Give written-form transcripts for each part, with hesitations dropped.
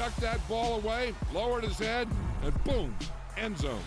ducked that ball away, lowered his head, and boom, end zone.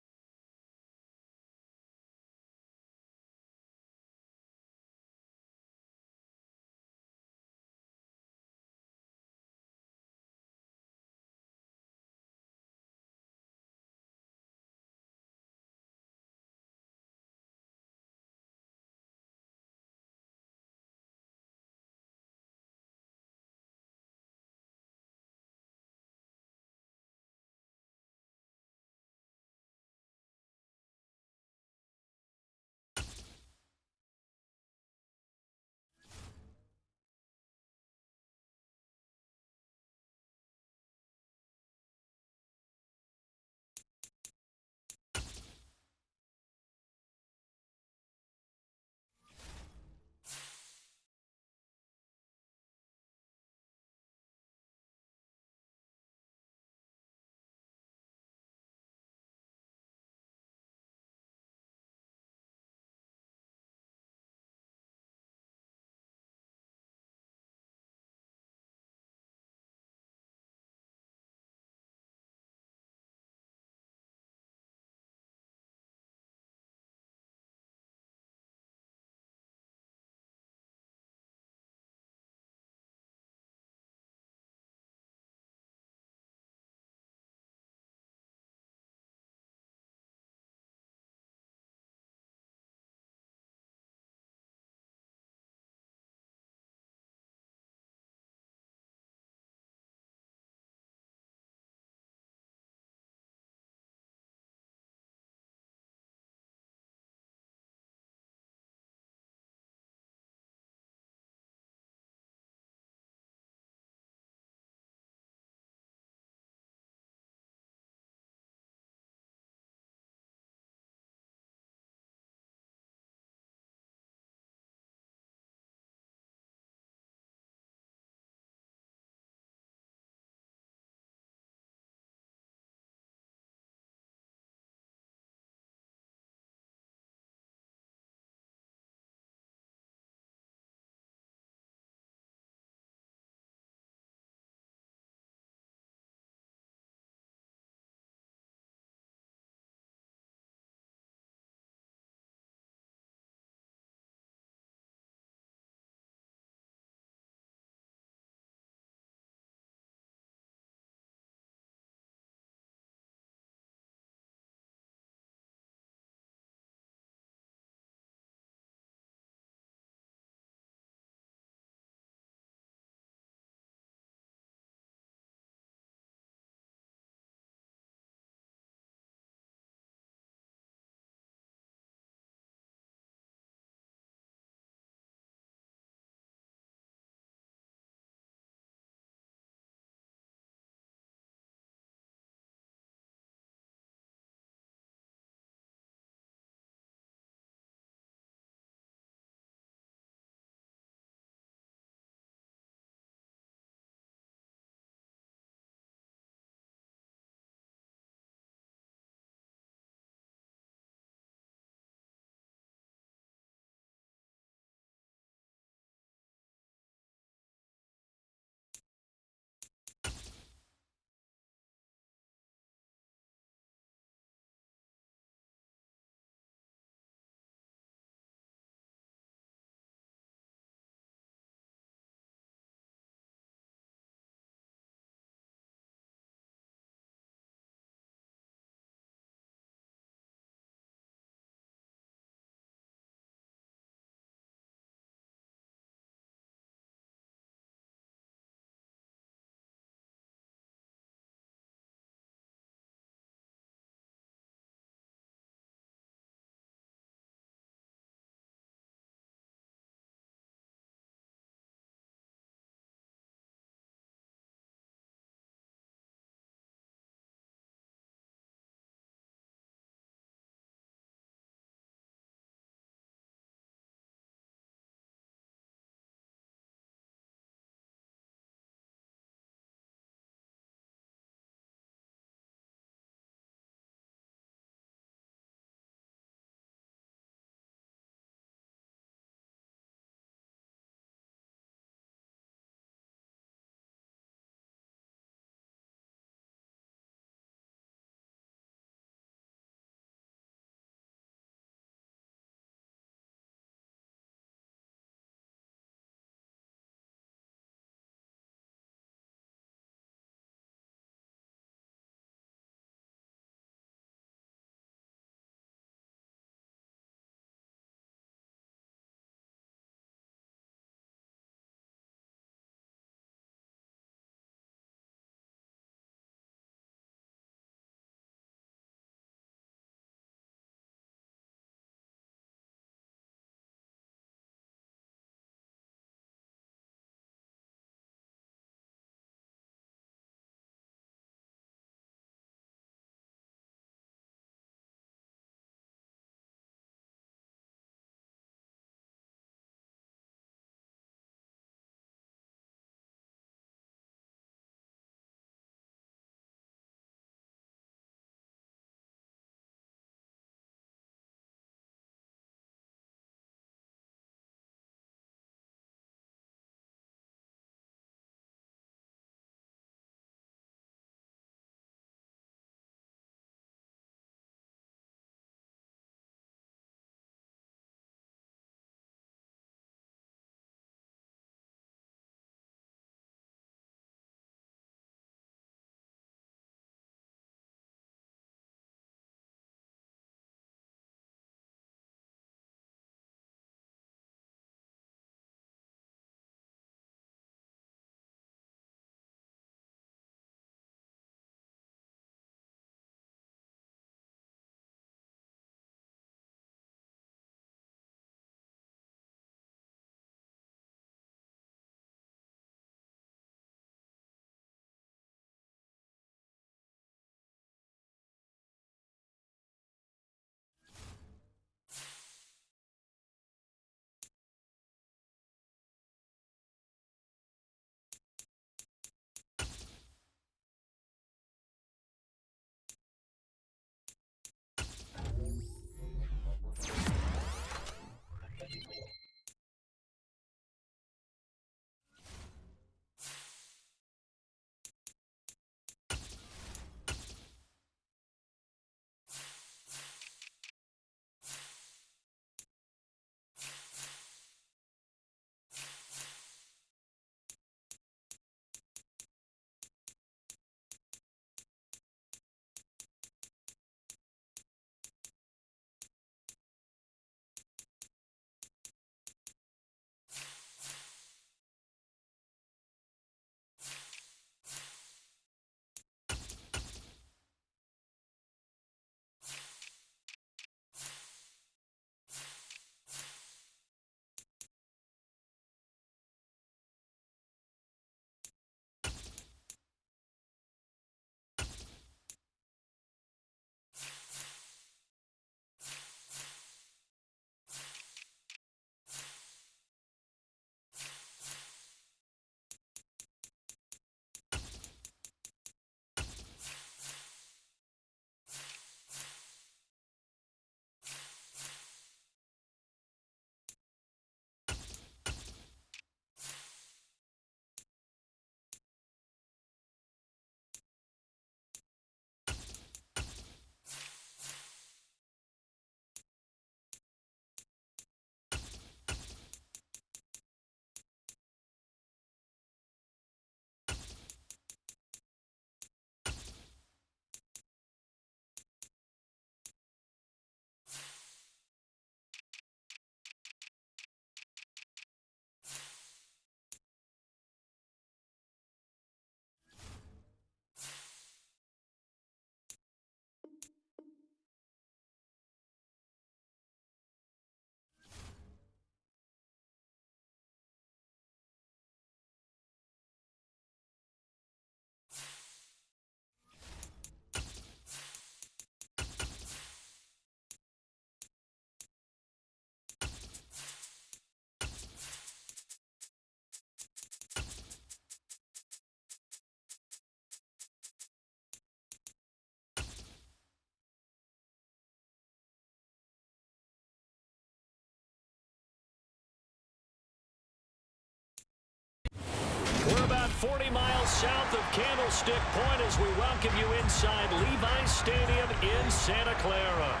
about 40 miles south of Candlestick Point as we welcome you inside Levi's Stadium in Santa Clara.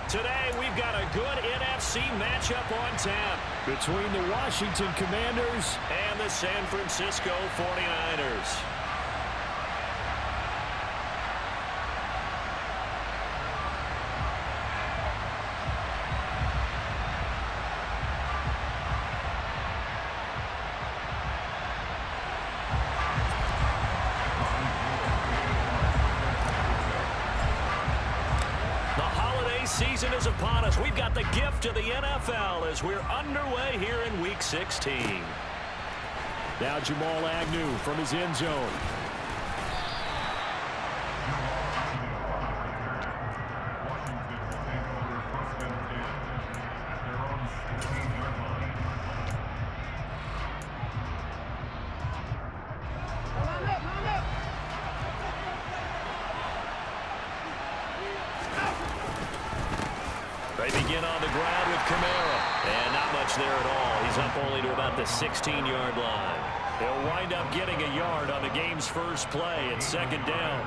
Today, we've got a good NFC matchup on tap between the Washington Commanders and the San Francisco 49ers. Season is upon us. We've got the gift of the NFL as we're underway here in Week 16. Now Jamal Agnew from his end zone. They begin on the ground with Kamara. And not much there at all. He's up only to about the 16-yard line. He'll wind up getting a yard on the game's first play at second down.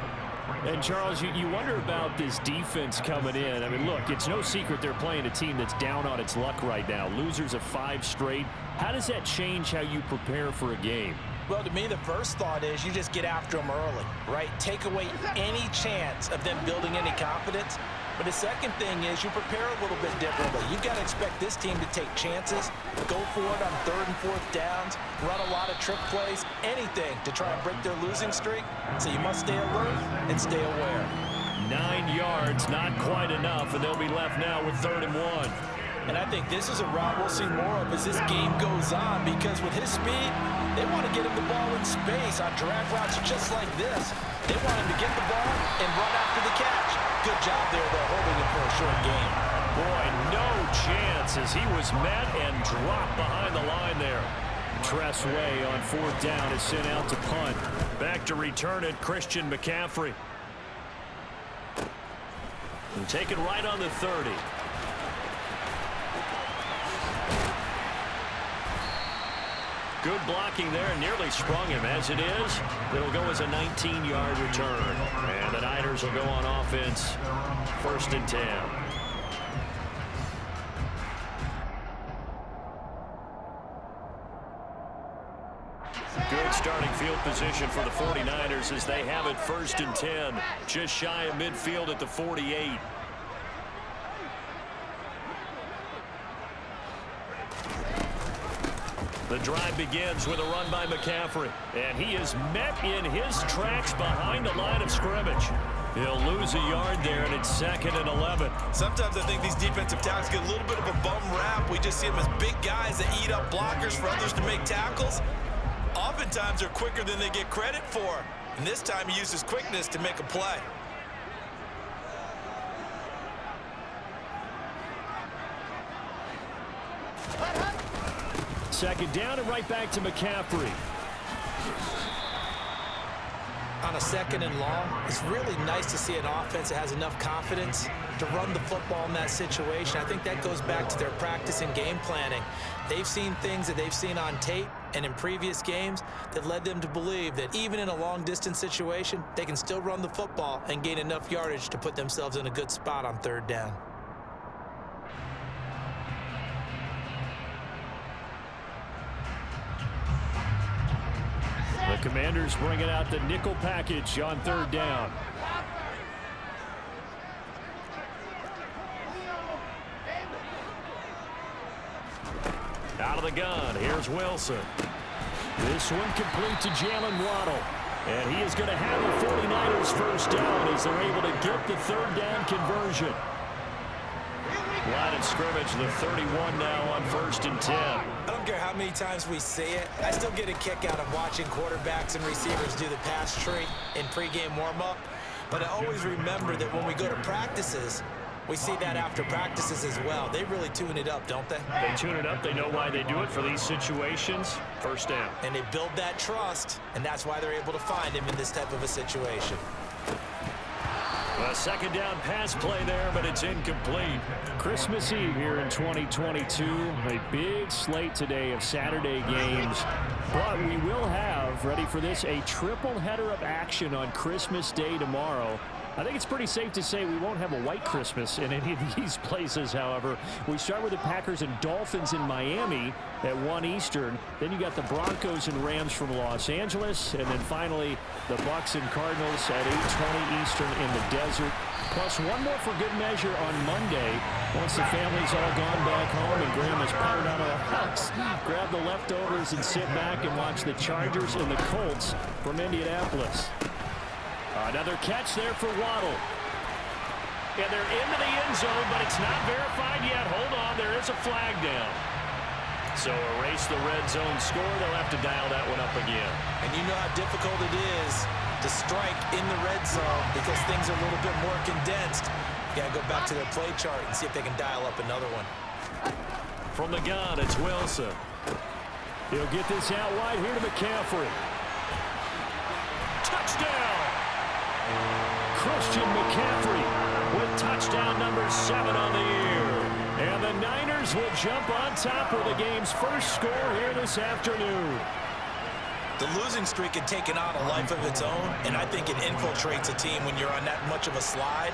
And, Charles, you wonder about this defense coming in. I mean, look, it's no secret they're playing a team that's down on its luck right now. Losers of 5 straight. How does that change how you prepare for a game? Well, to me, the first thought is you just get after them early, right? Take away any chance of them building any confidence. But the second thing is you prepare a little bit differently. You've got to expect this team to take chances, go for it on 3rd and 4th downs, run a lot of trick plays, anything to try and break their losing streak. So you must stay alert and stay aware. 9 yards, not quite enough, and they'll be left now with 3rd and 1. And I think this is a route we'll see more of as this game goes on, because with his speed, they want to get him the ball in space on drag routes just like this. They want him to get the ball and run after the catch. Good job there, though, holding him for a short game. Boy, no chance as he was met and dropped behind the line there. Tress Way on 4th down is sent out to punt. Back to return it, Christian McCaffrey. And taken right on the 30. Good blocking there, and nearly sprung him. As it is, it'll go as a 19-yard return. And the Niners will go on offense, 1st and 10. Good starting field position for the 49ers as they have it 1st and 10. Just shy of midfield at the 48. The drive begins with a run by McCaffrey, and he is met in his tracks behind the line of scrimmage. He'll lose a yard there, and it's 2nd and 11. Sometimes I think these defensive tackles get a little bit of a bum rap. We just see them as big guys that eat up blockers for others to make tackles. Oftentimes they're quicker than they get credit for, and this time he uses quickness to make a play. Second down and right back to McCaffrey. On a 2nd and long, it's really nice to see an offense that has enough confidence to run the football in that situation. I think that goes back to their practice and game planning. They've seen things that they've seen on tape and in previous games that led them to believe that even in a long-distance situation, they can still run the football and gain enough yardage to put themselves in a good spot on 3rd down. The Commanders bringing out the nickel package on 3rd down. Out of the gun, here's Wilson. This one complete to Jalen Waddle. And he is going to have the 49ers 1st down as they're able to get the 3rd down conversion. Line of scrimmage, the 31 now on 1st and 10. I don't care how many times we see it. I still get a kick out of watching quarterbacks and receivers do the pass tree in pregame warm-up. But I always remember that when we go to practices, we see that after practices as well. They really tune it up, don't they? They tune it up. They know why they do it for these situations. 1st down. And they build that trust, and that's why they're able to find him in this type of a situation. A 2nd down pass play there, but it's incomplete. Christmas Eve here in 2022. A big slate today of Saturday games. But we will have yourself ready for this. A triple header of action on Christmas Day tomorrow. I think it's pretty safe to say we won't have a white Christmas in any of these places, however. We start with the Packers and Dolphins in Miami at 1 Eastern. Then you got the Broncos and Rams from Los Angeles. And then finally, the Bucks and Cardinals at 8:20 Eastern in the desert. Plus one more for good measure on Monday. Once the family's all gone back home and Grandma's powdered out of the house, grab the leftovers and sit back and watch the Chargers and the Colts from Indianapolis. Another catch there for Waddle. And they're into the end zone, but it's not verified yet. Hold on, there is a flag down. So erase the red zone score. They'll have to dial that one up again. And you know how difficult it is to strike in the red zone because things are a little bit more condensed. You got to go back to their play chart and see if they can dial up another one. From the gun, it's Wilson. He'll get this out wide here to McCaffrey. Touchdown! Christian McCaffrey with touchdown number 7 on the year. And the Niners will jump on top with the game's first score here this afternoon. The losing streak had taken on a life of its own, and I think it infiltrates a team when you're on that much of a slide.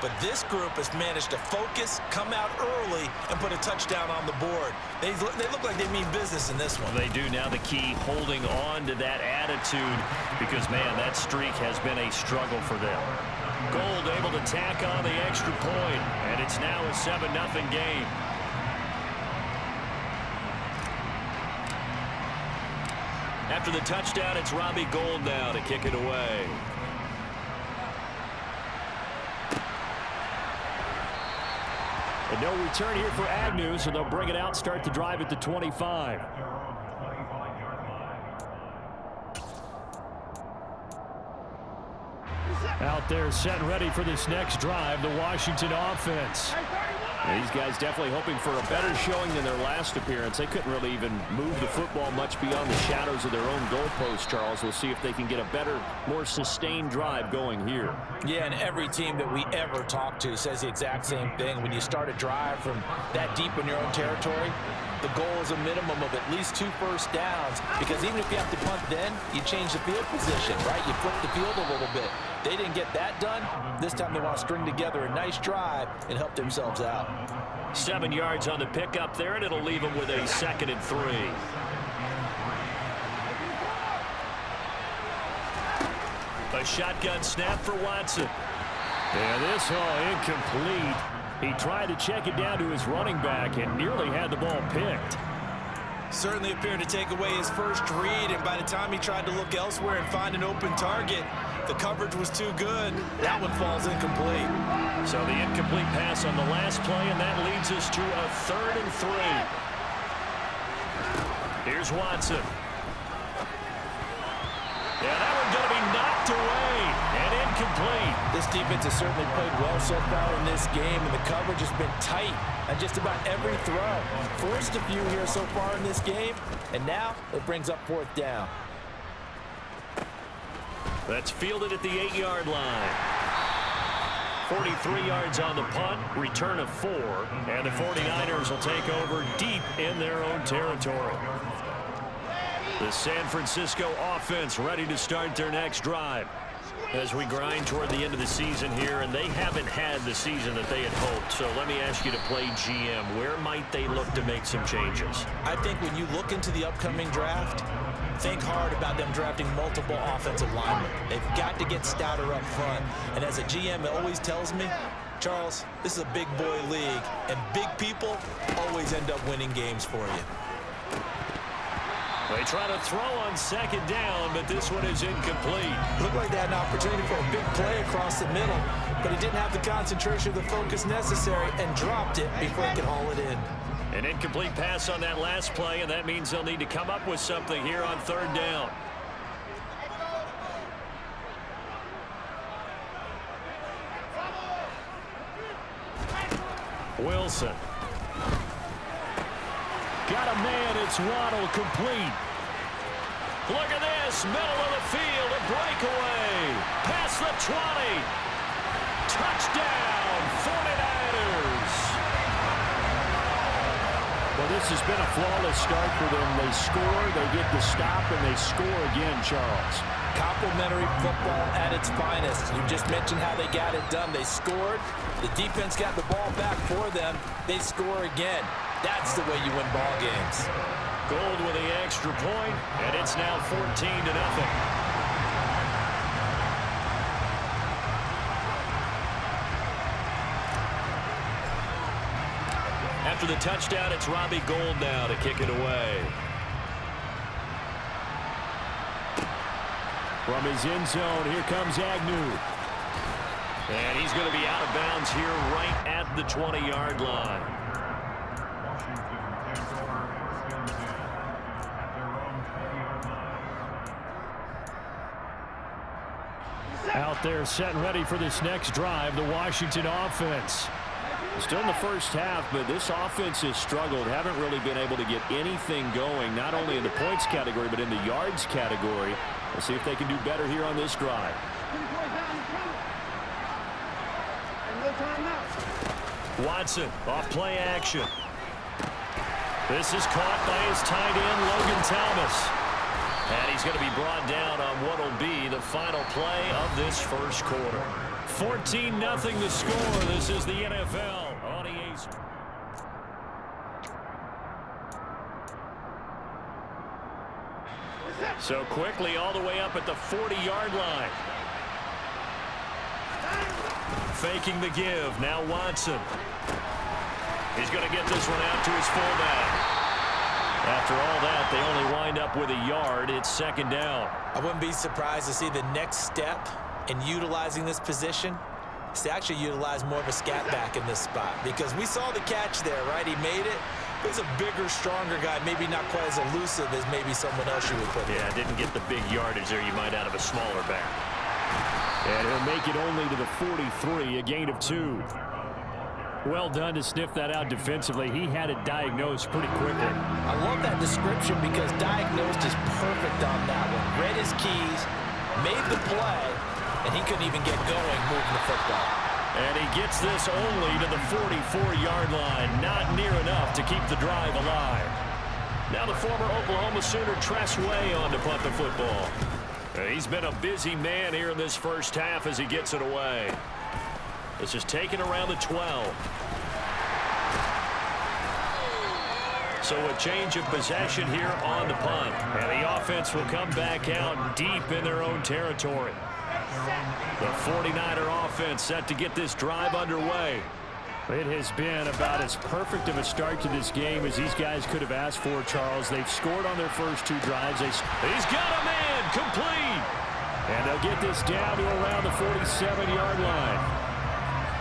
But this group has managed to focus, come out early, and put a touchdown on the board. They look like they mean business in this one. They do. Now the key, holding on to that attitude, because, man, that streak has been a struggle for them. Gold able to tack on the extra point, and it's now a 7-0 game. After the touchdown, it's Robbie Gould now to kick it away. And no return here for Agnew, so they'll bring it out, start the drive at the 25. Out there set and ready for this next drive, the Washington offense. These guys definitely hoping for a better showing than their last appearance. They couldn't really even move the football much beyond the shadows of their own goalpost, Charles. We'll see if they can get a better, more sustained drive going here. Yeah, and every team that we ever talk to says the exact same thing. When you start a drive from that deep in your own territory, the goal is a minimum of at least 2 first downs, because even if you have to punt then, you change the field position, right? You flip the field a little bit. They didn't get that done. This time they want to string together a nice drive and help themselves out. 7 yards on the pickup there, and it'll leave them with a 2nd and 3. A shotgun snap for Watson. And this all incomplete. He tried to check it down to his running back and nearly had the ball picked. Certainly appeared to take away his first read, and by the time he tried to look elsewhere and find an open target, the coverage was too good. That one falls incomplete. So the incomplete pass on the last play, and that leads us to a 3rd and 3. Here's Watson. Yeah, that one's going to be knocked away and incomplete. This defense has certainly played well so far in this game, and the coverage has been tight on just about every throw. Forced a few here so far in this game, and now it brings up 4th down. That's fielded at the 8-yard line. 43 yards on the punt, return of 4, and the 49ers will take over deep in their own territory. The San Francisco offense ready to start their next drive as we grind toward the end of the season here, and they haven't had the season that they had hoped. So let me ask you to play GM. Where might they look to make some changes? I think when you look into the upcoming draft, think hard about them drafting multiple offensive linemen. They've got to get stouter up front. And as a GM, it always tells me, Charles, this is a big boy league, and big people always end up winning games for you. They try to throw on 2nd down, but this one is incomplete. Looked like they had an opportunity for a big play across the middle, but he didn't have the concentration or the focus necessary and dropped it before he could haul it in. An incomplete pass on that last play, and that means they'll need to come up with something here on 3rd down. Wilson. Got a man, it's Waddle, complete. Look at this, middle of the field, a breakaway. Past the 20. Touchdown, 49ers. Well, this has been a flawless start for them. They score, they get the stop, and they score again, Charles. Complimentary football at its finest. You just mentioned how they got it done. They scored. The defense got the ball back for them. They score again. That's the way you win ball games. Gold with the extra point, and it's now 14-0. After the touchdown, it's Robbie Gould now to kick it away. From his end zone, here comes Agnew. And he's going to be out of bounds here right at the 20-yard line. Out there set and ready for this next drive, the Washington offense. Still in the first half, but this offense has struggled. Haven't really been able to get anything going, not only in the points category, but in the yards category. We'll see if they can do better here on this drive. Watson, off play action. This is caught by his tight end, Logan Thomas. And he's going to be brought down on what will be the final play of this first quarter. 14-0 the score. This is the NFL on EA Sports. So quickly all the way up at the 40-yard line. Faking the give. Now Watson. He's going to get this one out to his fullback. After all that, they only wind up with a yard. It's second down. I wouldn't be surprised to see the next step in utilizing this position is to actually utilize more of a scat back in this spot, because we saw the catch there, right? He made it. He's a bigger, stronger guy, maybe not quite as elusive as maybe someone else you would put there. Yeah, didn't get the big yardage there you might out of a smaller back. And he'll make it only to the 43, a gain of 2. Well done to sniff that out defensively. He had it diagnosed pretty quickly. I love that description because diagnosed is perfect on that one. Read his keys, made the play, and he couldn't even get going moving the football. And he gets this only to the 44-yard line. Not near enough to keep the drive alive. Now the former Oklahoma Sooner Tress Way on to punt the football. He's been a busy man here in this first half as he gets it away. This is taken around the 12. So a change of possession here on the punt. And the offense will come back out deep in their own territory. The 49er offense set to get this drive underway. It has been about as perfect of a start to this game as these guys could have asked for, Charles. They've scored on their first 2 drives. He's got a man, complete. And they'll get this down to around the 47-yard line.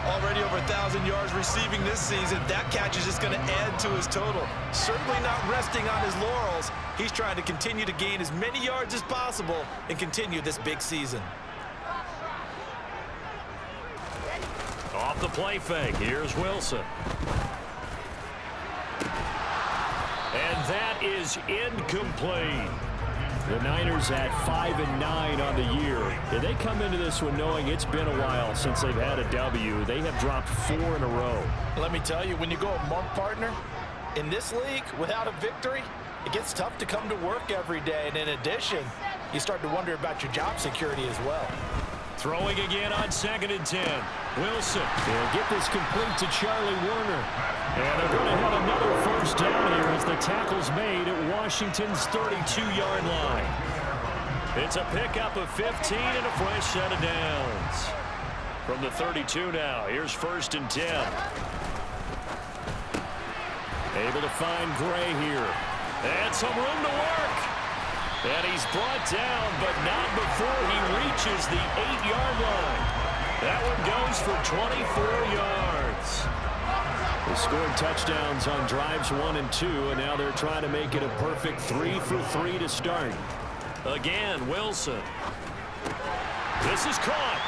Already over 1,000 yards receiving this season. That catch is just going to add to his total. Certainly not resting on his laurels. He's trying to continue to gain as many yards as possible and continue this big season. Off the play fake, here's Wilson. And that is incomplete. The Niners at 5-9 on the year. Yeah, they come into this one knowing it's been a while since they've had a W. They have dropped 4 in a row. Let me tell you, when you go a month, partner, in this league, without a victory, it gets tough to come to work every day. And in addition, you start to wonder about your job security as well. Throwing again on 2nd and 10. Wilson. They'll get this complete to Charlie Warner. And they're going to have another first down here as the tackle's made at Washington's 32-yard line. It's a pickup of 15 and a fresh set of downs. From the 32 now, here's 1st and 10. Able to find Gray here. And some room to work. And he's brought down, but not before he reaches the 8-yard line. That one goes for 24 yards. They scored touchdowns on drives 1 and 2, and now they're trying to make it a perfect 3 for 3 to start. Again, Wilson. This is caught.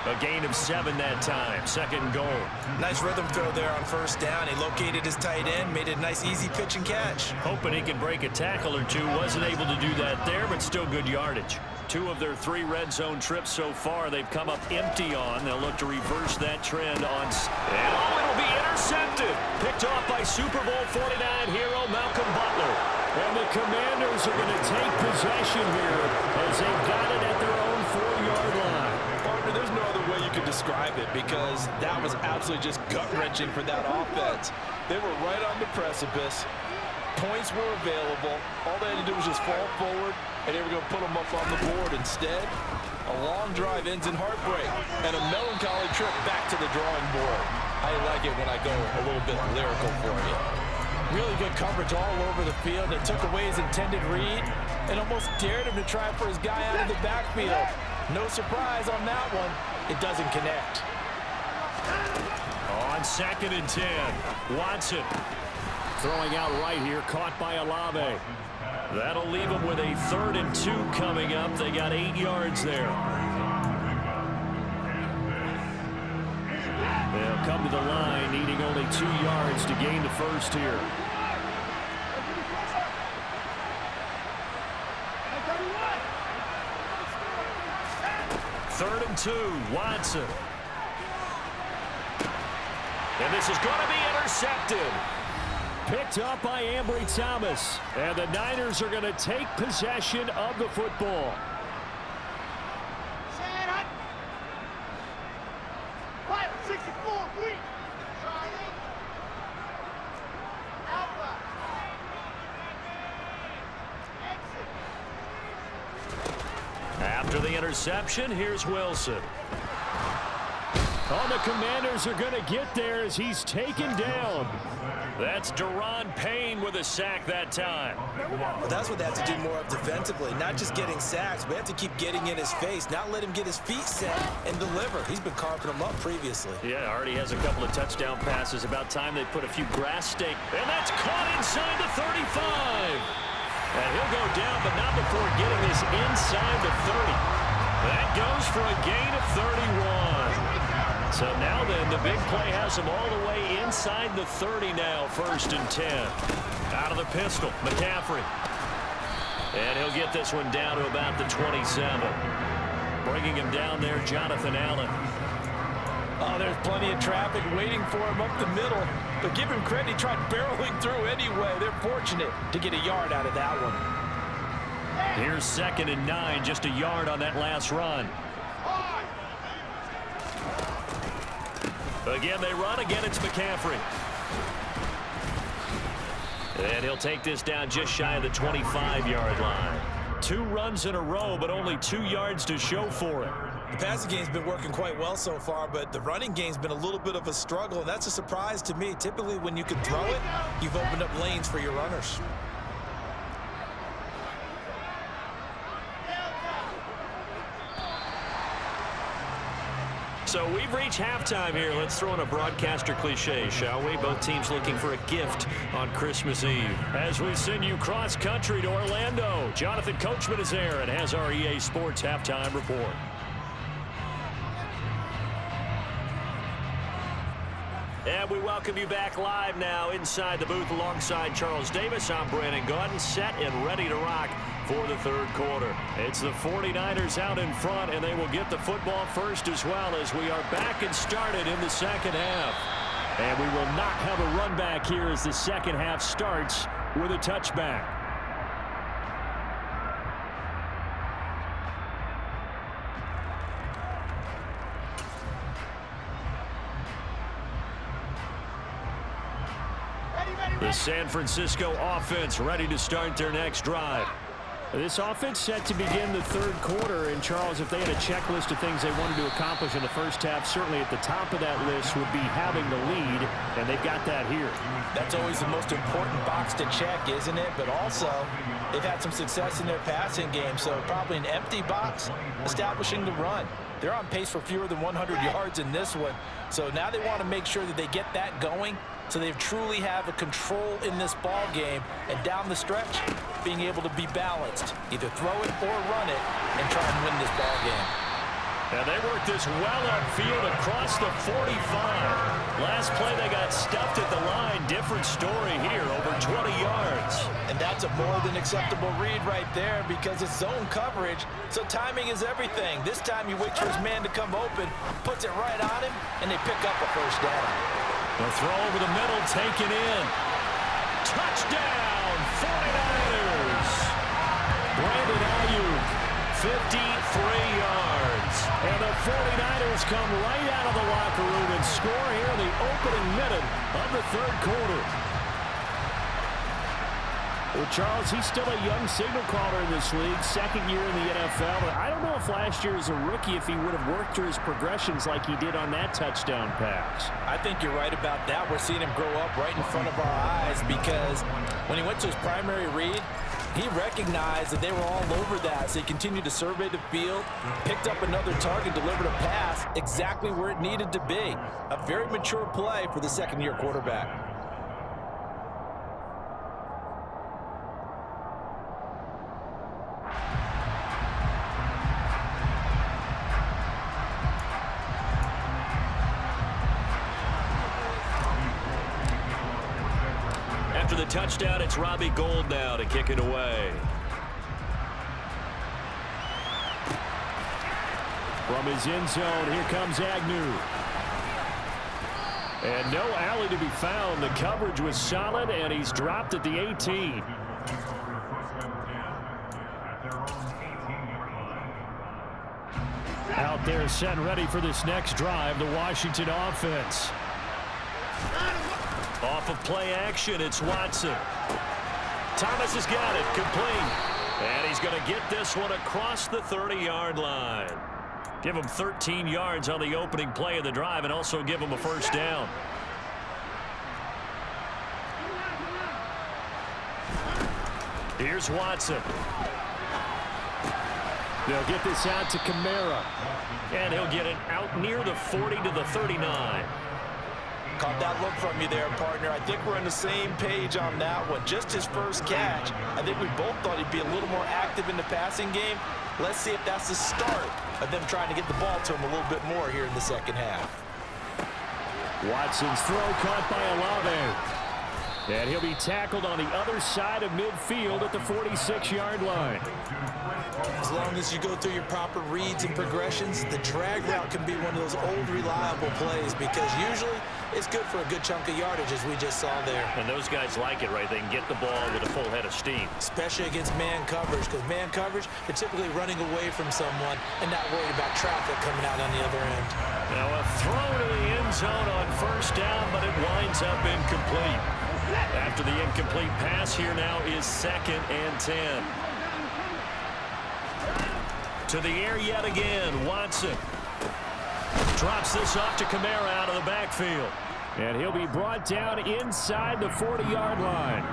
A gain of 7 that time. 2nd and goal. Nice rhythm throw there on 1st down. He located his tight end, made it a nice easy pitch and catch. Hoping he can break a tackle or 2. Wasn't able to do that there, but still good yardage. 2 of their 3 red zone trips so far they've come up empty on. They'll look to reverse that trend on. And it'll be intercepted. intercepted. Picked off by Super Bowl 49 hero Malcolm Butler. And the Commanders are going to take possession here as they've got it at their own 4-yard line. Partner, there's no other way you could describe it because that was absolutely just gut-wrenching for that offense. They were right on the precipice. Points were available. All they had to do was just fall forward, and they were going to put them up on the board. Instead, a long drive ends in heartbreak and a melancholy trip back to the drawing board. I like it when I go a little bit lyrical for you. Really good coverage all over the field. They took away his intended read and almost dared him to try for his guy out of the backfield. No surprise on that one. It doesn't connect. On 2nd and 10, Watson throwing out right here, caught by Olave. That'll leave them with a 3rd and 2 coming up. They got 8 yards there. They'll come to the line, needing only 2 yards to gain the first here. Third and 2, Watson. And this is going to be intercepted. Picked up by Ambry Thomas. And the Niners are going to take possession of the football. After the interception, here's Wilson. Oh, the Commanders are going to get there as he's taken down. That's Daron Payne with a sack that time. Well, that's what they have to do more of defensively, not just getting sacks. We have to keep getting in his face, not let him get his feet set and deliver. He's been carving them up previously. Yeah, already has a couple of touchdown passes. About time they put a few grass stake. And that's caught inside the 35. And he'll go down, but not before getting this inside the 30. That goes for a gain of 31. So now then, the big play has him all the way inside the 30 now, 1st and 10. Out of the pistol, McCaffrey. And he'll get this one down to about the 27. Bringing him down there, Jonathan Allen. Oh, there's plenty of traffic waiting for him up the middle. But give him credit, he tried barreling through anyway. They're fortunate to get a yard out of that one. Here's 2nd and 9, just a yard on that last run. Again, they run. Again, it's McCaffrey. And he'll take this down just shy of the 25-yard line. 2 runs in a row, but only 2 yards to show for it. The passing game's been working quite well so far, but the running game's been a little bit of a struggle, and that's a surprise to me. Typically, when you can throw it, you've opened up lanes for your runners. So we've reached halftime here. Let's throw in a broadcaster cliche, shall we? Both teams looking for a gift on Christmas Eve. As we send you cross-country to Orlando, Jonathan Coachman is there and has our EA Sports halftime report. And we welcome you back live now inside the booth alongside Charles Davis. I'm Brandon Gaudin, set and ready to rock for the 3rd quarter. It's the 49ers out in front, and they will get the football first as well as we are back and started in the 2nd half. And we will not have a run back here as the 2nd half starts with a touchback. The San Francisco offense ready to start their next drive. This offense set to begin the 3rd quarter, and Charles, if they had a checklist of things they wanted to accomplish in the first half, certainly at the top of that list would be having the lead, and they've got that here. That's always the most important box to check, isn't it? But also, they've had some success in their passing game, so probably an empty box establishing the run. They're on pace for fewer than 100 yards in this one, so now they want to make sure that they get that going so they truly have a control in this ball game, and down the stretch, being able to be balanced. Either throw it or run it and try and win this ball game. And they work this well upfield across the 45. Last play they got stuffed at the line. Different story here, over 20 yards. And that's a more than acceptable read right there because it's zone coverage, so timing is everything. This time he waits for his man to come open, puts it right on him, and they pick up a first down. The throw over the middle, taken in. Touchdown, 49ers. Brandon Ayuk, 53 yards. And the 49ers come right out of the locker room and score here in the opening minute of the third quarter. Well, Charles, he's still a young signal caller in this league, second year in the NFL. But I don't know if last year as a rookie, if he would have worked through his progressions like he did on that touchdown pass. I think you're right about that. We're seeing him grow up right in front of our eyes because when he went to his primary read, he recognized that they were all over that, so he continued to survey the field, picked up another target, delivered a pass exactly where it needed to be. A very mature play for the second-year quarterback. After the touchdown, it's Robbie Gould now to kick it away. From his end zone, here comes Agnew. And no alley to be found. The coverage was solid, and he's dropped at the 18. Out there set and ready for this next drive, the Washington offense. Off of play action, it's Watson. Thomas has got it, complete. And he's going to get this one across the 30-yard line. Give him 13 yards on the opening play of the drive and also give him a first down. Here's Watson. They'll get this out to Kamara. And he'll get it out near the 40 to the 39. Caught that look from you there, partner. I think we're on the same page on that one. Just his first catch. I think we both thought he'd be a little more active in the passing game. Let's see if that's the start of them trying to get the ball to him a little bit more here in the second half. Watson's throw caught by Olave. And he'll be tackled on the other side of midfield at the 46-yard line. As long as you go through your proper reads and progressions, the drag route can be one of those old reliable plays because usually it's good for a good chunk of yardage, as we just saw there. And those guys like it, right? They can get the ball with a full head of steam. Especially against man coverage, because man coverage, they're typically running away from someone and not worried about traffic coming out on the other end. Now a throw to the end zone on first down, but it winds up incomplete. After the incomplete pass, here now is 2nd and 10. To the air yet again, Watson. Drops this off to Kamara out of the backfield. And he'll be brought down inside the 40-yard line.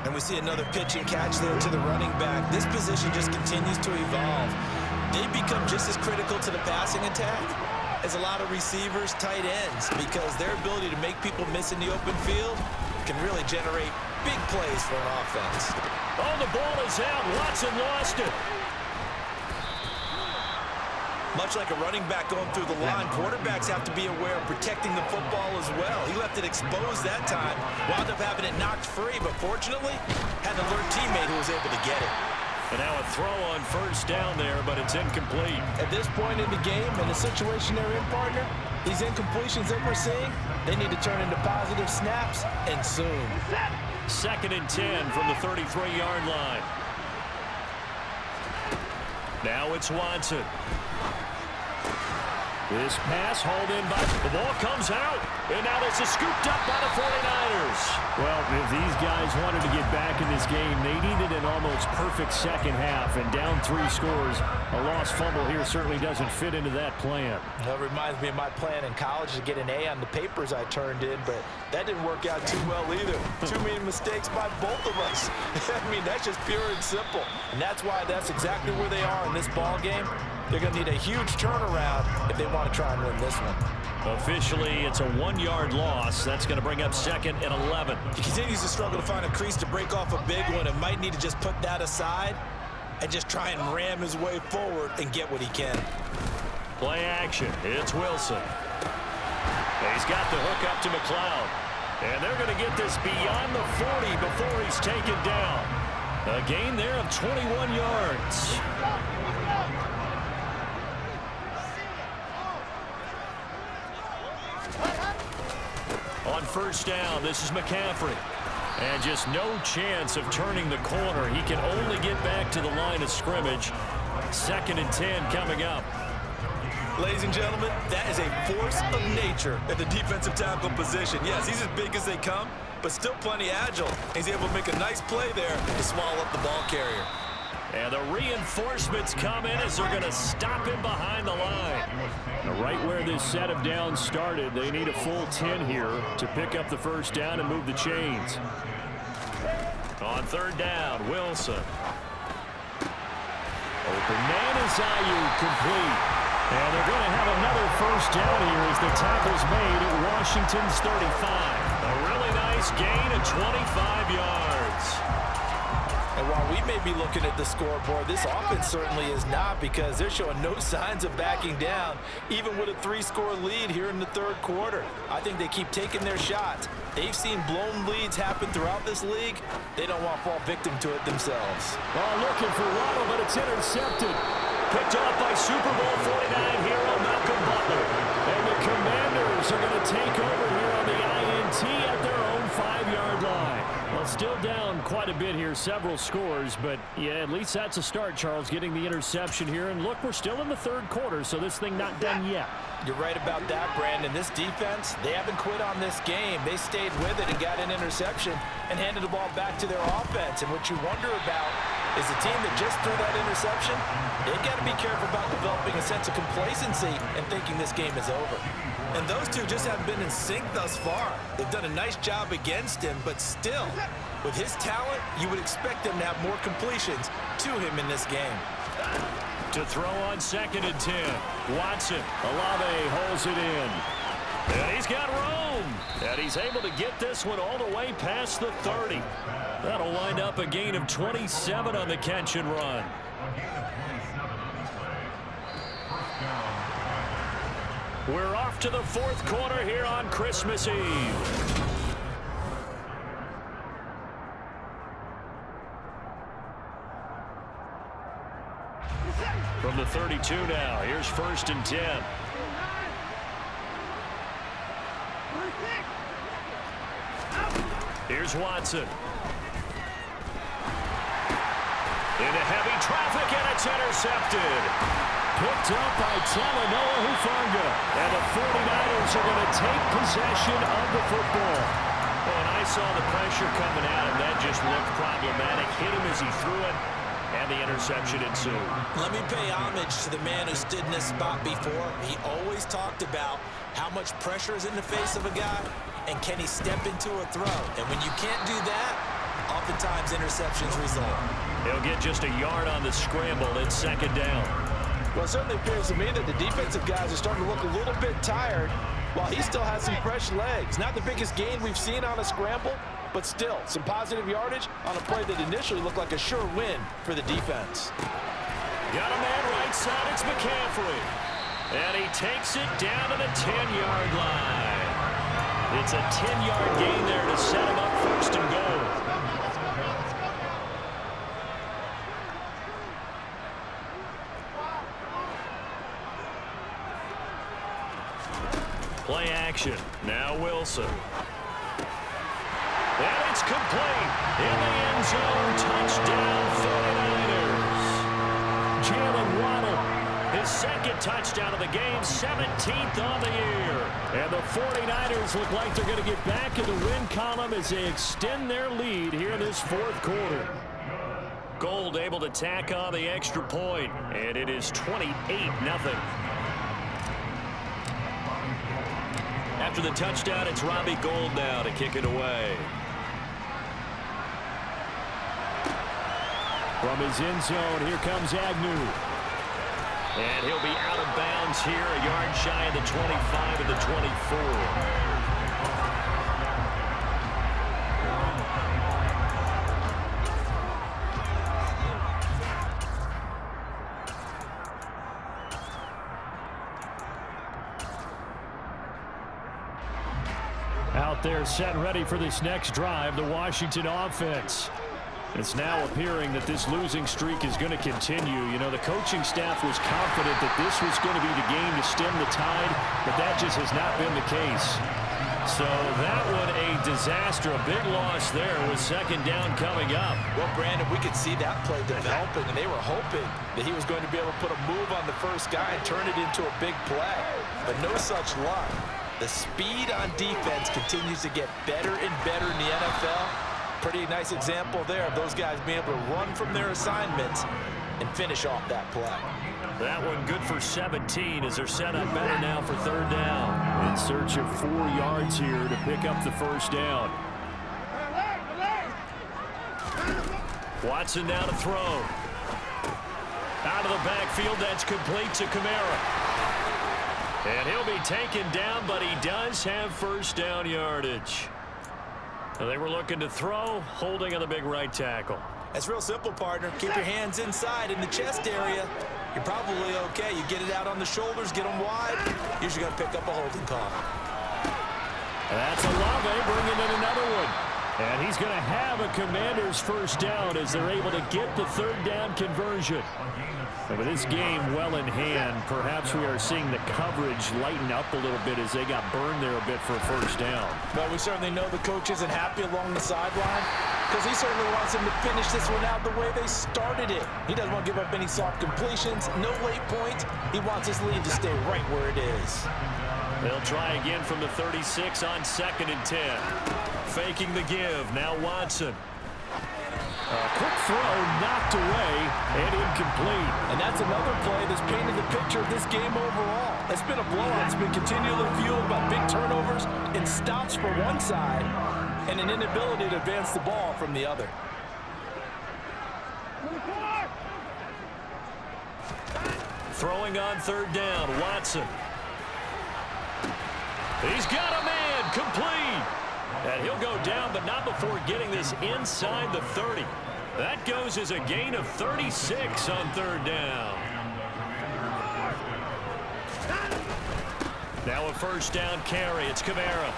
And we see another pitch and catch there to the running back. This position just continues to evolve. They become just as critical to the passing attack as a lot of receivers, tight ends, because their ability to make people miss in the open field can really generate big plays for an offense. Oh, the ball is out. Watson lost it. Much like a running back going through the line, quarterbacks have to be aware of protecting the football as well. He left it exposed that time, wound up having it knocked free, but fortunately, had an alert teammate who was able to get it. And now a throw on first down there, but it's incomplete. At this point in the game, and the situation they're in, partner, these incompletions that we're seeing, they need to turn into positive snaps, and soon. 2nd and 10 from the 33-yard line. Now it's Watson. This pass hauled in by the ball comes out, and now this is scooped up by the 49ers. Well, if these guys wanted to get back in this game, they needed an almost perfect second half, and down 3 scores. A lost fumble here certainly doesn't fit into that plan. That reminds me of my plan in college to get an A on the papers I turned in, but that didn't work out too well either. Too many mistakes by both of us. I mean, that's just pure and simple. And that's why that's exactly where they are in this ball game. They're going to need a huge turnaround if they want to try and win this one. Officially, it's a 1-yard loss. That's going to bring up 2nd and 11. He continues to struggle to find a crease to break off a big one and might need to just put that aside and just try and ram his way forward and get what he can. Play action. It's Wilson. He's got the hook up to McLeod. And they're going to get this beyond the 40 before he's taken down. A gain there of 21 yards. On first down, this is McCaffrey. And just no chance of turning the corner. He can only get back to the line of scrimmage. 2nd and 10 coming up. Ladies and gentlemen, that is a force of nature at the defensive tackle position. Yes, he's as big as they come, but still plenty agile. He's able to make a nice play there to swallow up the ball carrier. And the reinforcements come in as they're going to stop him behind the line. Now, right where this set of downs started, they need a full 10 here to pick up the first down and move the chains. On 3rd down, Wilson. Open man is Ayuk, complete. And they're going to have another first down here as the tackle's made at Washington's 35. A really nice gain of 25 yards. And while we may be looking at the scoreboard, this offense certainly is not, because they're showing no signs of backing down, even with a 3-score lead here in the 3rd quarter. I think they keep taking their shots. They've seen blown leads happen throughout this league. They don't want to fall victim to it themselves. Well, looking for Waddle, but it's intercepted. Picked off by Super Bowl 49 hero Malcolm Butler. And the Commanders are going to take over here on the INT at their own 5-yard line. Well, still down quite a bit here, several scores, but yeah, at least that's a start, Charles, getting the interception here. And look, we're still in the 3rd quarter, so this thing not done yet. You're right about that, Brandon. This defense, they haven't quit on this game. They stayed with it and got an interception and handed the ball back to their offense. And what you wonder about is the team that just threw that interception, they've got to be careful about developing a sense of complacency and thinking this game is over. And those two just haven't been in sync thus far. They've done a nice job against him, but still, with his talent, you would expect them to have more completions to him in this game. To throw on 2nd and 10. Watson. Olave holds it in. And he's got room. And he's able to get this one all the way past the 30. That'll wind up a gain of 27 on the catch and run. We're off to the 4th quarter here on Christmas Eve. From the 32 now, here's 1st and 10. Here's Watson. Into heavy traffic, and it's intercepted. Picked up by Talanoa Hufanga. And the 49ers are going to take possession of the football. Oh, and I saw the pressure coming at him. That just looked problematic. Hit him as he threw it. And the interception ensued. Let me pay homage to the man who stood in this spot before. He always talked about how much pressure is in the face of a guy, and can he step into a throw. And when you can't do that, oftentimes interceptions result. He'll get just a yard on the scramble. It's 2nd down. Well, it certainly appears to me that the defensive guys are starting to look a little bit tired, while he still has some fresh legs. Not the biggest gain we've seen on a scramble, but still some positive yardage on a play that initially looked like a sure win for the defense. Got a man right side. It's McCaffrey. And he takes it down to the 10-yard line. It's a 10-yard gain there to set him up 1st and goal. Play action. Now Wilson. And it's complete. In the end zone. Touchdown 49ers. Jalen Waddle, his 2nd touchdown of the game, 17th on the year. And the 49ers look like they're going to get back in the win column as they extend their lead here in this 4th quarter. Gold able to tack on the extra point, and it is 28-0. After the touchdown, it's Robbie Gould now to kick it away. From his end zone, here comes Agnew. And he'll be out of bounds here, a yard shy of the 25 and the 24. Out there set ready for this next drive, the Washington offense. It's now appearing that this losing streak is going to continue. You know, the coaching staff was confident that this was going to be the game to stem the tide, but that just has not been the case. So that one a disaster, a big loss there with second down coming up. Well, Brandon, we could see that play developing, and they were hoping that he was going to be able to put a move on the first guy and turn it into a big play. But no such luck. The speed on defense continues to get better and better in the NFL. Pretty nice example there of those guys being able to run from their assignments and finish off that play. That one good for 17 as they're set up better now for third down. In search of 4 yards here to pick up the first down. Watson now to throw. Out of the backfield, that's complete to Kamara. And he'll be taken down, but he does have first down yardage. They were looking to throw, holding on the big right tackle. That's real simple, partner. Keep your hands inside in the chest area. You're probably okay. You get it out on the shoulders, get them wide. Usually going to pick up a holding call. And that's Olave bringing in another one. And he's going to have a Commander's first down as they're able to get the third down conversion. And with this game well in hand, perhaps we are seeing the coverage lighten up a little bit as they got burned there a bit for a first down. Well, we certainly know the coach isn't happy along the sideline because he certainly wants them to finish this one out the way they started it. He doesn't want to give up any soft completions, no late points. He wants his lead to stay right where it is. They'll try again from the 36 on 2nd and 10. Faking the give. Now Watson. A quick throw knocked away and incomplete. And that's another play that's painted the picture of this game overall. It's been a blowout. It's been continually fueled by big turnovers and stops for one side and an inability to advance the ball from the other. Throwing on third down, Watson. He's got a man, complete. And he'll go down, but not before getting this inside the 30. That goes as a gain of 36 on third down. Now a first down carry. It's Kamara.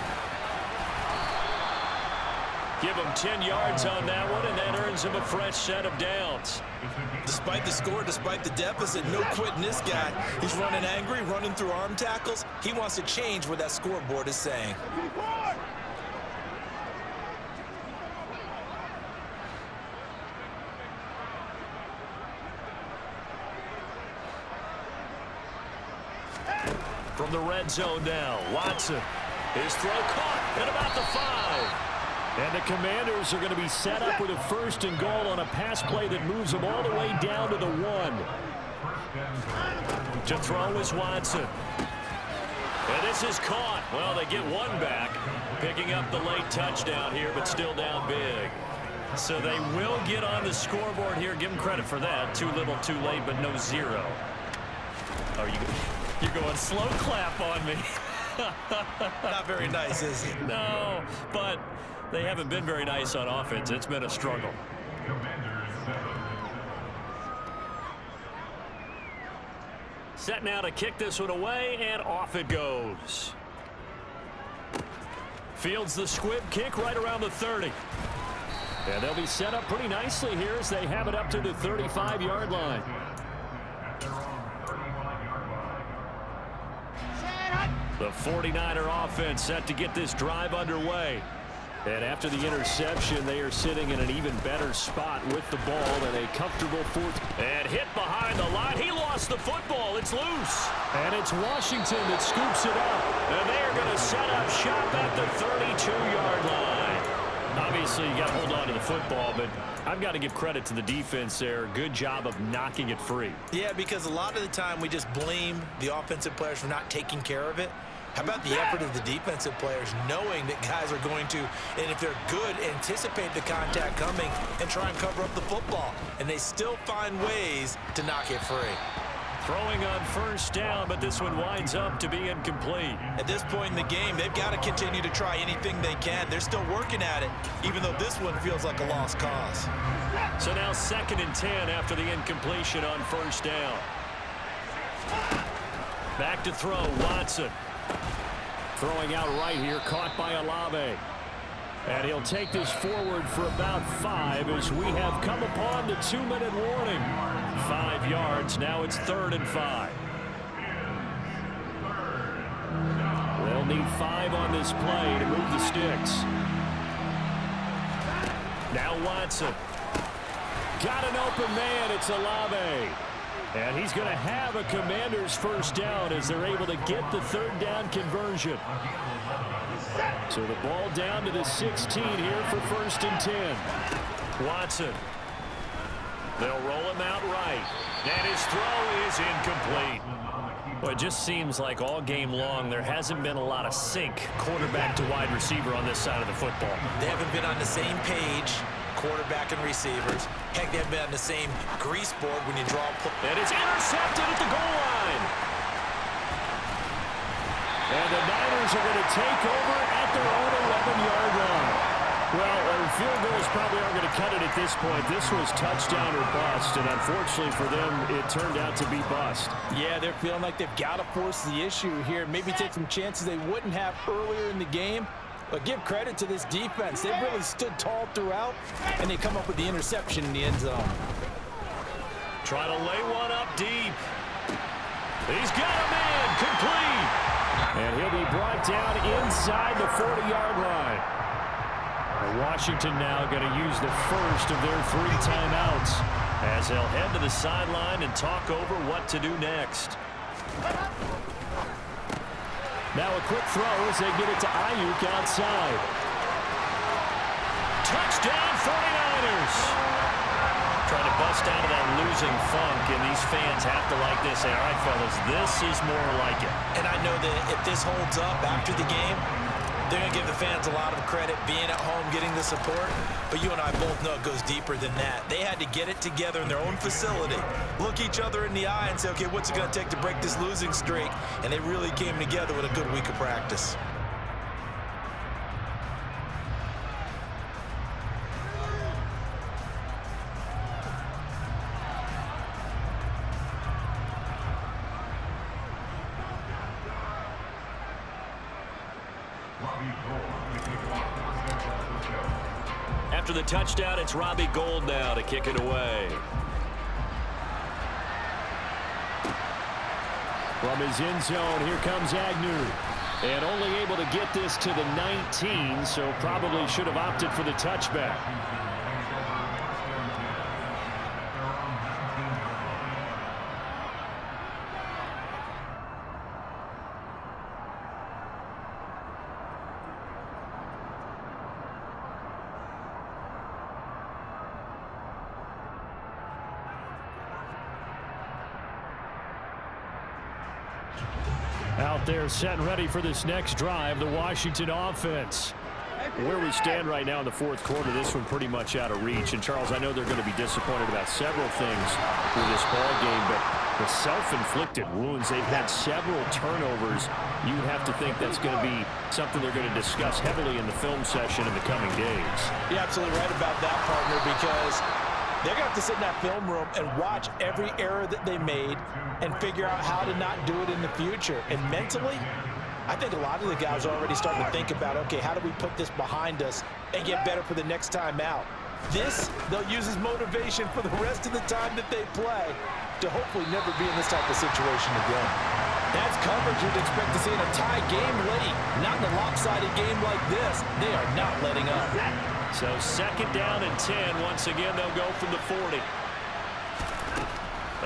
Give him 10 yards on that one, and that earns him a fresh set of downs. Despite the score, despite the deficit, no quitting this guy. He's running angry, running through arm tackles. He wants to change what that scoreboard is saying. From the red zone now, Watson. His throw caught at about the 5. And the Commanders are going to be set up with a first and goal on a pass play that moves them all the way down to the 1. To throw is Watson. And this is caught. Well, they get one back, picking up the late touchdown here, but still down big. So they will get on the scoreboard here. Give them credit for that. Too little, too late, but no 0. Oh, you're going slow clap on me. Not very nice, is it? No, but they haven't been very nice on offense. It's been a struggle. Set now to kick this one away, and off it goes. Fields the squib kick right around the 30. And they'll be set up pretty nicely here as they have it up to the 35-yard line. The 49er offense set to get this drive underway. And after the interception, they are sitting in an even better spot with the ball and a comfortable 4th. And hit behind the line. He lost the football. It's loose. And it's Washington that scoops it up. And they are going to set up shop at the 32-yard line. Obviously, you got to hold on to the football, but I've got to give credit to the defense there. Good job of knocking it free. Yeah, because a lot of the time we just blame the offensive players for not taking care of it. How about the effort of the defensive players knowing that guys are going to, and if they're good, anticipate the contact coming and try and cover up the football. And they still find ways to knock it free. Throwing on first down, but this one winds up to be incomplete. At this point in the game, they've got to continue to try anything they can. They're still working at it, even though this one feels like a lost cause. So now 2nd and 10 after the incompletion on first down. Back to throw, Watson. Throwing out right here, caught by Olave. And he'll take this forward for about 5 as we have come upon the 2-minute warning. 5 yards, now it's 3rd and 5. They'll need 5 on this play to move the sticks. Now Watson. Got an open man. It's Olave. And he's going to have a Commanders first down as they're able to get the third down conversion. So the ball down to the 16 here for 1st and 10. Watson. They'll roll him out right. And his throw is incomplete. Well, it just seems like all game long there hasn't been a lot of sync quarterback to wide receiver on this side of the football. They haven't been on the same page, quarterback and receivers. Heck, they haven't been on the same grease board when you draw a play. And it's intercepted at the goal line. And the Niners are going to take over at their own 11-yard line. Well, field goals probably aren't going to cut it at this point. This was touchdown or bust, and unfortunately for them, it turned out to be bust. Yeah, they're feeling like they've got to force the issue here, maybe take some chances they wouldn't have earlier in the game. But give credit to this defense. They've really stood tall throughout, and they come up with the interception in the end zone. Try to lay one up deep. He's got a man, complete. And he'll be brought down inside the 40-yard line. Washington now going to use the first of their 3 timeouts as they'll head to the sideline and talk over what to do next. Now a quick throw as they get it to Ayuk outside. Touchdown 49ers. Trying to bust out of that losing funk, and these fans have to like this. Say, all right, fellas, this is more like it. And I know that if this holds up after the game, they're going to give the fans a lot of credit being at home, getting the support. But you and I both know it goes deeper than that. They had to get it together in their own facility, look each other in the eye and say, okay, what's it going to take to break this losing streak? And they really came together with a good week of practice. After the touchdown, it's Robbie Gould now to kick it away. From his end zone, here comes Agnew. And only able to get this to the 19, so probably should have opted for the touchback. Out there set and ready for this next drive, the Washington offense. Where we stand right now in the 4th quarter, this one pretty much out of reach. And, Charles, I know they're going to be disappointed about several things with this ball game, but the self-inflicted wounds, they've had several turnovers. You would have to think that's going to be something they're going to discuss heavily in the film session in the coming days. You're absolutely right about that, partner, because they're going to have to sit in that film room and watch every error that they made and figure out how to not do it in the future. And mentally, I think a lot of the guys are already starting to think about, okay, how do we put this behind us and get better for the next time out? This, they'll use as motivation for the rest of the time that they play to hopefully never be in this type of situation again. That's coverage you'd expect to see in a tie game late. Not in a lopsided game like this. They are not letting up. So 2nd down and 10. Once again, they'll go from the 40.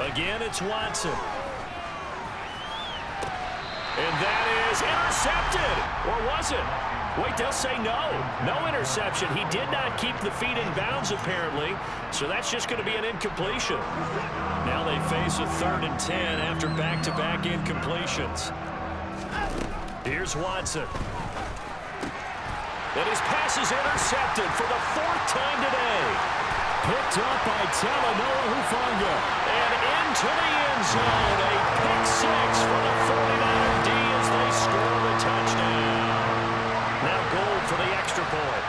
Again, it's Watson. And that is intercepted. Or was it? Wait, they'll say no. No interception. He did not keep the feet in bounds, apparently. So that's just going to be an incompletion. Now they face a 3rd and 10 after back-to-back incompletions. Here's Watson. And his pass is intercepted for the 4th time today. Picked up by Talanoa Hufanga. And into the end zone. A pick 6 for the 49er D as they score the touchdown. Now Gould for the extra point.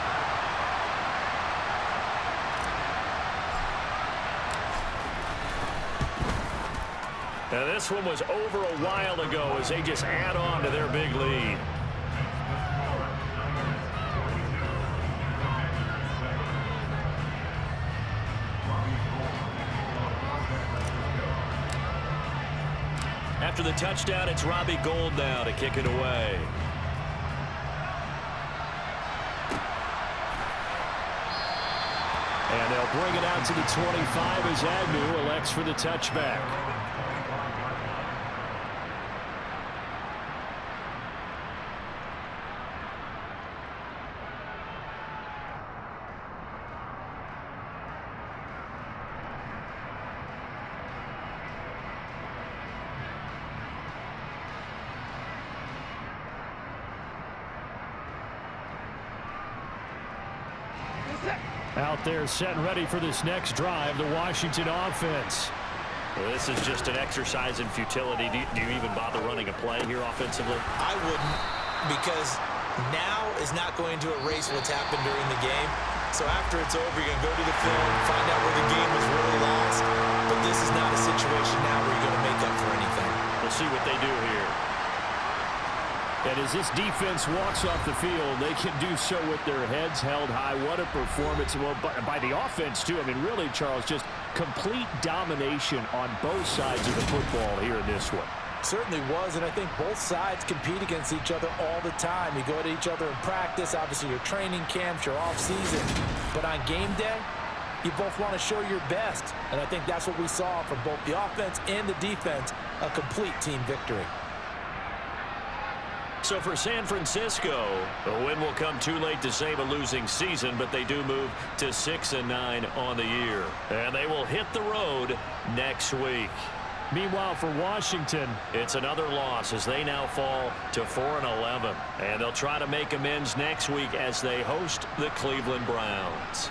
Now this one was over a while ago as they just add on to their big lead. After the touchdown, it's Robbie Gould now to kick it away. And they'll bring it out to the 25 as Agnew elects for the touchback. Out there set and ready for this next drive, the Washington offense. Well, this is just an exercise in futility. Do you even bother running a play here offensively? I wouldn't, because now is not going to erase what's happened during the game. So after it's over, you're going to go to the film, find out where the game was really lost. But this is not a situation now where you're going to make up for anything. We'll see what they do here. And as this defense walks off the field, they can do so with their heads held high. What a performance. Well, by the offense, too. I mean, really, Charles, just complete domination on both sides of the football here in this one. Certainly was, and I think both sides compete against each other all the time. You go at each other in practice, obviously your training camps, your off-season. But on game day, you both want to show your best. And I think that's what we saw from both the offense and the defense, a complete team victory. So for San Francisco, a win will come too late to save a losing season, but they do move to 6-9 on the year. And they will hit the road next week. Meanwhile, for Washington, it's another loss as they now fall to 4-11. And they'll try to make amends next week as they host the Cleveland Browns.